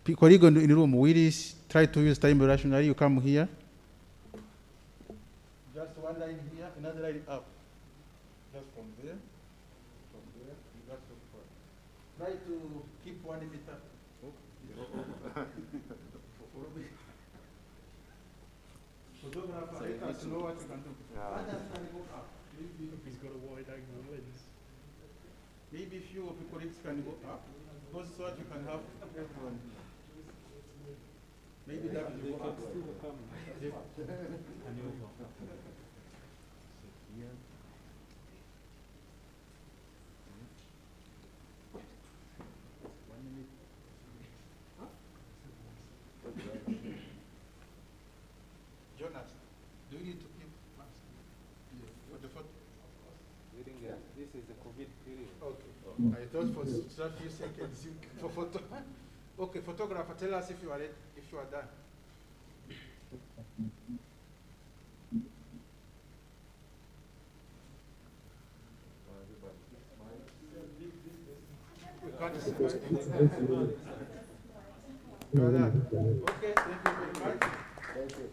Colleague in the room, Willis, try to use time rationally. You come here. Just one line here, another line up. Just from there. From there, you got so far. Try to keep 1 meter. Photographer, let us know what you can do. Others can go up. Maybe if he's got a wide angle lens. Maybe few of the colleagues can go up. Because so that you can have everyone. Maybe that will go up. Jonas, do you need to keep for the photo? This is the COVID period. Okay. I thought for just a few seconds you for photo. Okay, photographer, tell us if you are ready, if you are done. We can't see. You are done. Okay, thank you very much. Thank you.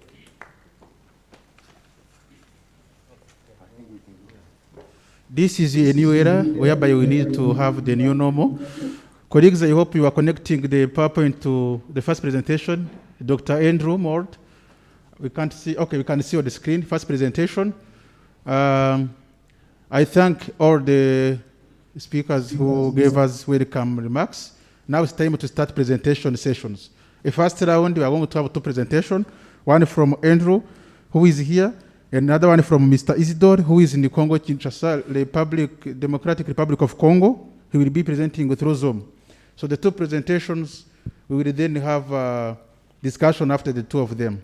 This is a new era whereby we need to have the new normal. Colleagues, I hope you are connecting the PowerPoint to the first presentation. Dr. Andrew Mord. We can't see, okay, we can see on the screen, first presentation. I thank all the speakers who gave us welcome remarks. Now it's time to start presentation sessions. A first round, we are going to have 2 presentations. One from Andrew, who is here. Another one from Mr. Isidore, who is in the Congo Kinshasa Democratic Republic of Congo. He will be presenting through Zoom. So the 2 presentations, we will then have a discussion after the 2 of them.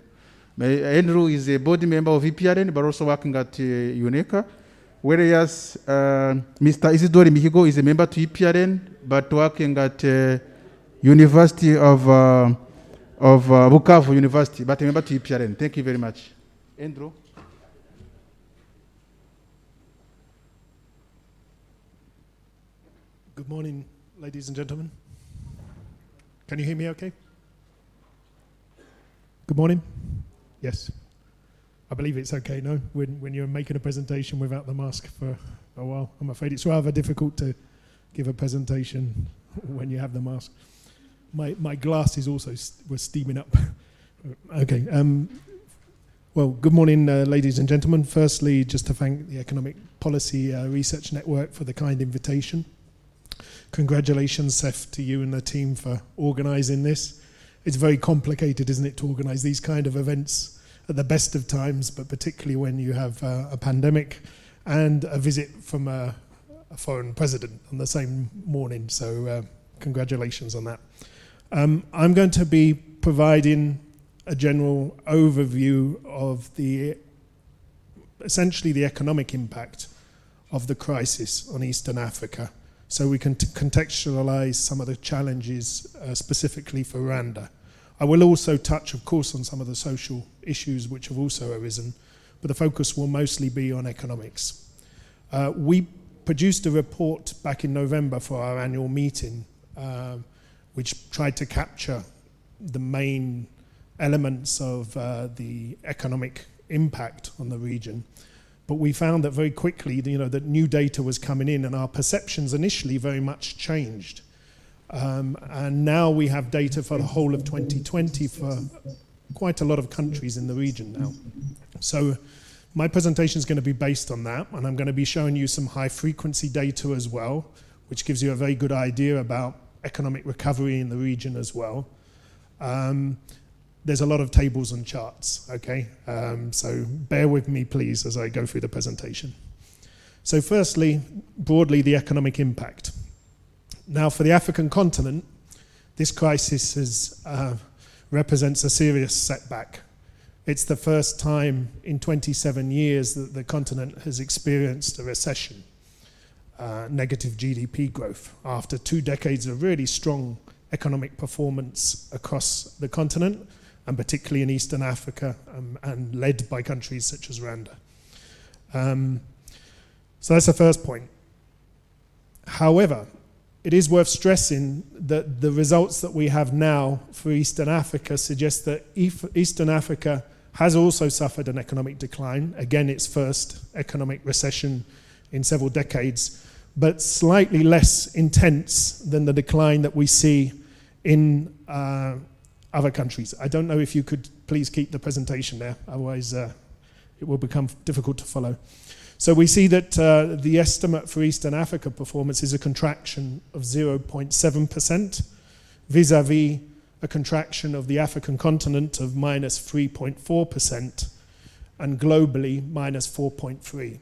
Andrew is a board member of EPRN, but also working at UNECA, whereas Mr. Isidore Mihigo is a member to EPRN, but working at University of Bukavu University, but a member to EPRN. Thank you very much. Andrew. Good morning, ladies and gentlemen. Can you hear me okay? Good morning. Yes. I believe it's okay, no? When you're making a presentation without the mask for a while. I'm afraid it's rather difficult to give a presentation when you have the mask. My glasses also were steaming up. Okay. Well, good morning, ladies and gentlemen. Firstly, just to thank the Economic Policy Research Network for the kind invitation. Congratulations, Seth, to you and the team for organising this. It's very complicated, isn't it, to organise these kind of events at the best of times, but particularly when you have a pandemic and a visit from a foreign president on the same morning. So congratulations on that. I'm going to be providing a general overview of essentially the economic impact of the crisis on Eastern Africa, so we can contextualize some of the challenges specifically for Rwanda. I will also touch, of course, on some of the social issues which have also arisen, but the focus will mostly be on economics. We produced a report back in November for our annual meeting, which tried to capture the main elements of the economic impact on the region. But we found that very quickly, that new data was coming in, and our perceptions initially very much changed. And now we have data for the whole of 2020 for quite a lot of countries in the region now. So my presentation is going to be based on that, and I'm going to be showing you some high frequency data as well, which gives you a very good idea about economic recovery in the region as well. There's a lot of tables and charts, okay? So bear with me, please, as I go through the presentation. So firstly, broadly, the economic impact. Now, for the African continent, this crisis represents a serious setback. It's the first time in 27 years that the continent has experienced a recession, negative GDP growth, after 2 decades of really strong economic performance across the continent, and particularly in Eastern Africa, and led by countries such as Rwanda. So that's the first point. However, it is worth stressing that the results that we have now for Eastern Africa suggest that Eastern Africa has also suffered an economic decline, again its first economic recession in several decades, but slightly less intense than the decline that we see in other countries. I don't know if you could please keep the presentation there, otherwise it will become difficult to follow. So we see that the estimate for Eastern Africa performance is a contraction of 0.7%, vis-a-vis a contraction of the African continent of minus 3.4%, and globally minus 4.3%.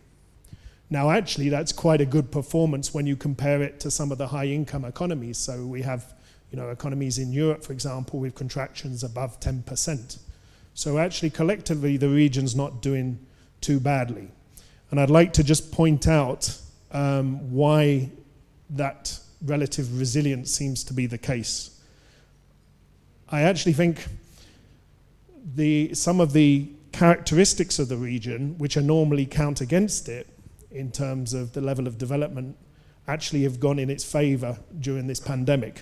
Now actually that's quite a good performance when you compare it to some of the high income economies. So we have economies in Europe, for example, with contractions above 10%. So actually collectively the region's not doing too badly. And I'd like to just point out why that relative resilience seems to be the case. I actually think some of the characteristics of the region, which are normally count against it in terms of the level of development, actually have gone in its favor during this pandemic.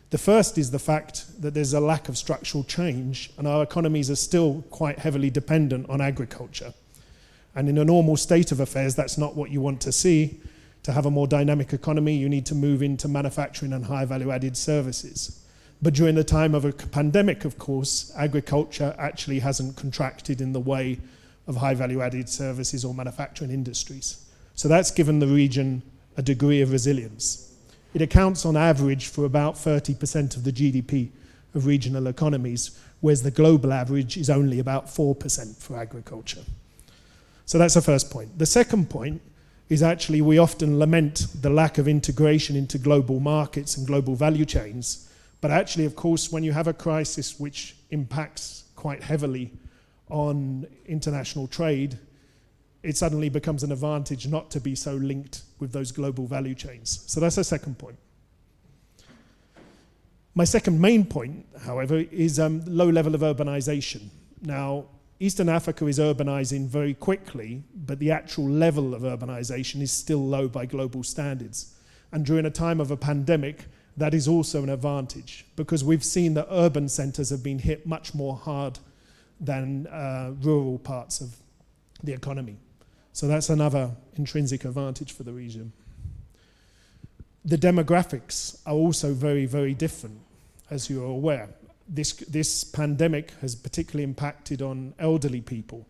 The first is the fact that there's a lack of structural change and our economies are still quite heavily dependent on agriculture. And in a normal state of affairs, that's not what you want to see. To have a more dynamic economy, you need to move into manufacturing and high value-added services. But during the time of a pandemic, of course, agriculture actually hasn't contracted in the way of high value-added services or manufacturing industries. So that's given the region a degree of resilience. It accounts on average for about 30% of the GDP of regional economies, whereas the global average is only about 4% for agriculture. So that's the first point. The second point is actually we often lament the lack of integration into global markets and global value chains. But actually, of course, when you have a crisis which impacts quite heavily on international trade, it suddenly becomes an advantage not to be so linked with those global value chains. So that's the second point. My second main point, however, is low level of urbanization. Now, Eastern Africa is urbanizing very quickly, but the actual level of urbanization is still low by global standards. And during a time of a pandemic, that is also an advantage because we've seen that urban centers have been hit much more hard than rural parts of the economy. So that's another intrinsic advantage for the region. The demographics are also very, very different, as you are aware. This pandemic has particularly impacted on elderly people.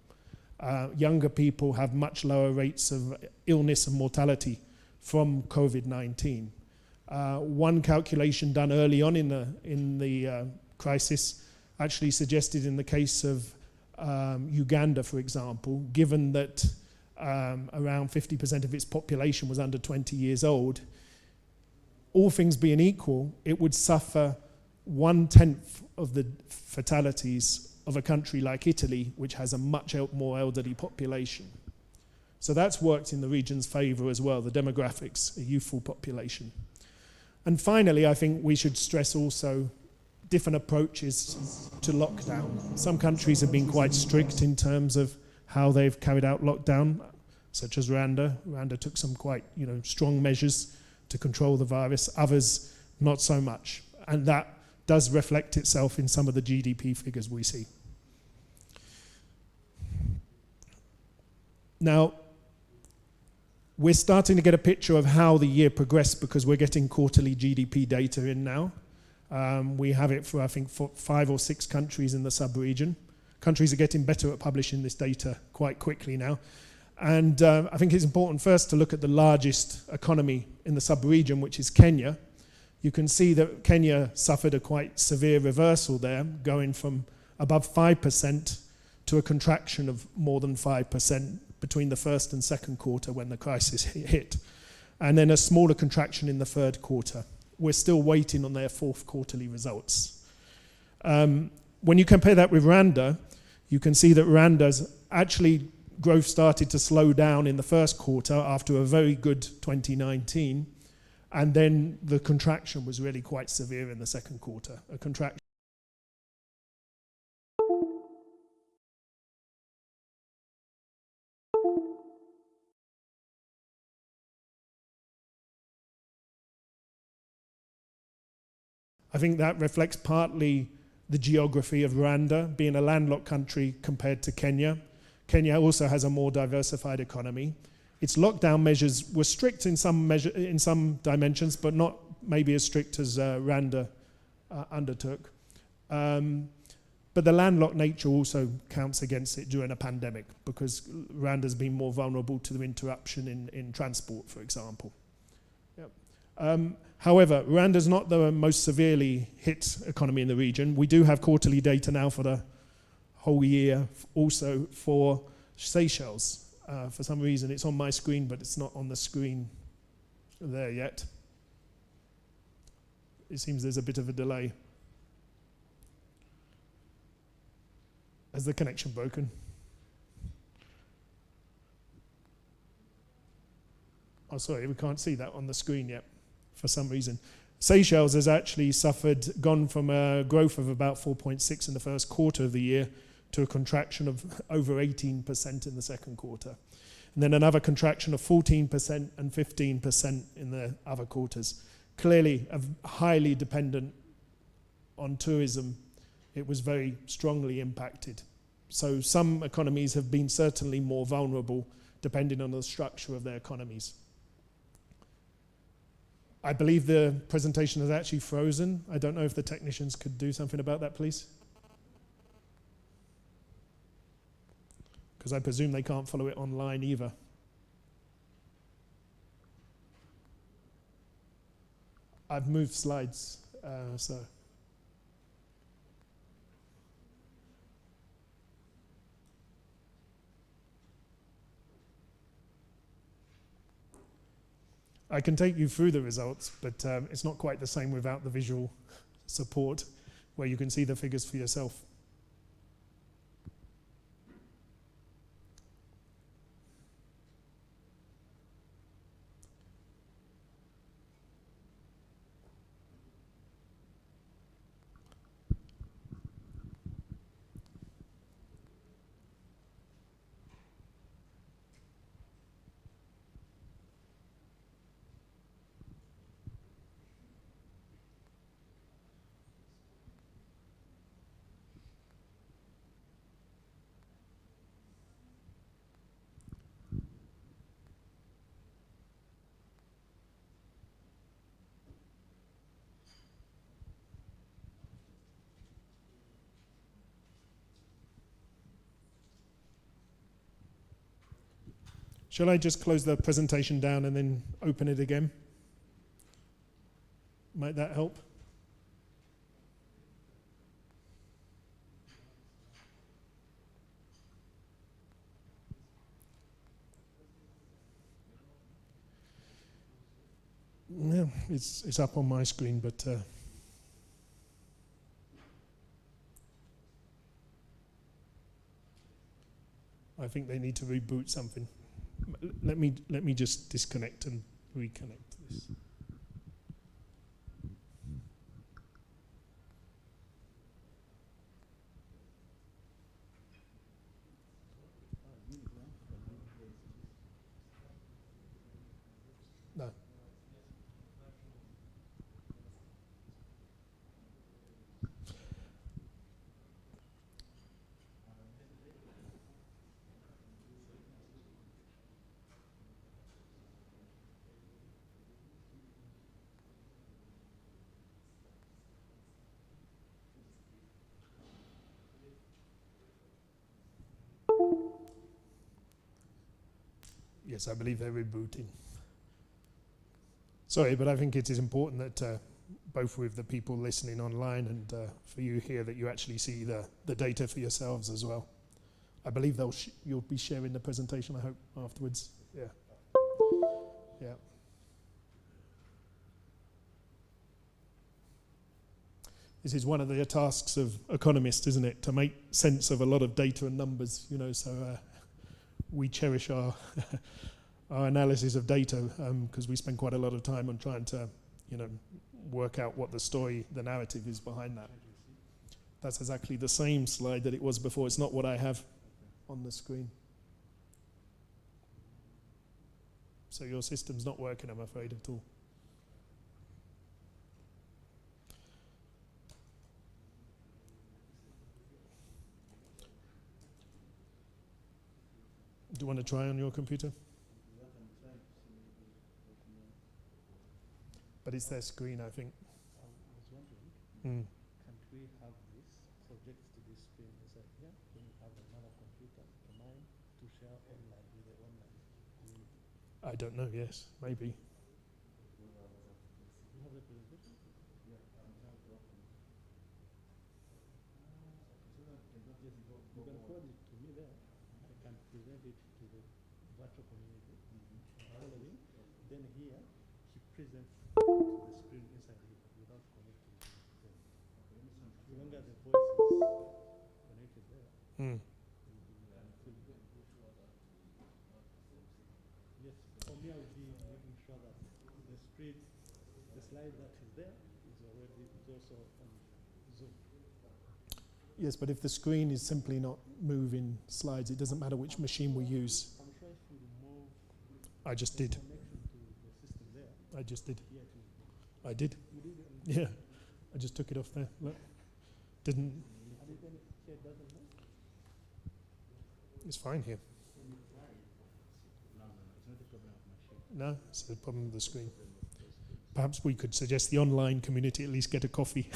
Younger people have much lower rates of illness and mortality from COVID-19. One calculation done early on in the crisis actually suggested in the case of Uganda, for example, given that around 50% of its population was under 20 years old, all things being equal, it would suffer 1/10 of the fatalities of a country like Italy, which has a much more elderly population. So that's worked in the region's favor as well, the demographics, a youthful population. And finally, I think we should stress also different approaches to lockdown. Some countries have been quite strict in terms of how they've carried out lockdown, such as Rwanda. Rwanda took some quite strong measures to control the virus, others not so much. And that does reflect itself in some of the GDP figures we see. Now, we're starting to get a picture of how the year progressed because we're getting quarterly GDP data in now. We have it for, I think, 5 or 6 countries in the sub-region. Countries are getting better at publishing this data quite quickly now. And I think it's important first to look at the largest economy in the sub-region, which is Kenya. You can see that Kenya suffered a quite severe reversal there, going from above 5% to a contraction of more than 5% between the first and second quarter when the crisis hit, and then a smaller contraction in the third quarter. We're still waiting on their fourth quarterly results. When you compare that with Rwanda, you can see that Rwanda's actually growth started to slow down in the first quarter after a very good 2019, and then the contraction was really quite severe in the second quarter, a contraction I think that reflects partly the geography of Rwanda, being a landlocked country compared to Kenya. Kenya also has a more diversified economy. Its lockdown measures were strict in some dimensions, but not maybe as strict as Rwanda undertook. But the landlocked nature also counts against it during a pandemic, because Rwanda's been more vulnerable to the interruption in transport, for example. Yep. However, Rwanda's not the most severely hit economy in the region. We do have quarterly data now for the whole year, also for Seychelles. For some reason, it's on my screen, but it's not on the screen there yet. It seems there's a bit of a delay. Has the connection broken? Oh, sorry, we can't see that on the screen yet for some reason. Seychelles has actually gone from a growth of about 4.6 in the first quarter of the year to a contraction of over 18% in the second quarter. And then another contraction of 14% and 15% in the other quarters. Clearly, highly dependent on tourism, it was very strongly impacted. So some economies have been certainly more vulnerable depending on the structure of their economies. I believe the presentation is actually frozen. I don't know if the technicians could do something about that, please. Because I presume they can't follow it online either. I've moved slides, so. I can take you through the results, but it's not quite the same without the visual support, where you can see the figures for yourself. Shall I just close the presentation down and then open it again? Might that help? Yeah, it's up on my screen, but I think they need to reboot something. Let me just disconnect and reconnect this. No. Yes, I believe they're rebooting. Sorry, but I think it is important that both with the people listening online and for you here, that you actually see the data for yourselves as well. I believe you'll be sharing the presentation, I hope, afterwards. Yeah. Yeah. This is one of the tasks of economists, isn't it? To make sense of a lot of data and numbers, you know, so we cherish our our analysis of data because we spend quite a lot of time on trying to, you know, work out what the story, the narrative is behind that. That's exactly the same slide that it was before. It's not what I have on the screen. So your system's not working, I'm afraid, at all. Do you want to try on your computer? But it's their screen, I think. I was wondering, can't we have this project to this screen inside here? Can we have another computer to mine to share online with the online community? I don't know, yes, maybe. You have the presentation? You can forward it to me there. I can present it to the virtual community. Following. Then here, he presents to the screen inside here without connecting to the as long as the voice is connected there. Mm. Yes, for me, I would be making sure that the screen, the slide that is there is also on Zoom. Yes, but if the screen is simply not moving slides, it doesn't matter which machine we use. I'm sure if you remove I just the did. connection to the system there, I just did. here too. I did. You did it. Yeah. I just took it off there. Look. Didn't. And then here it doesn't move. It's fine here. No, it's not a problem of machine. No, it's the problem with the screen. Perhaps we could suggest the online community at least get a coffee.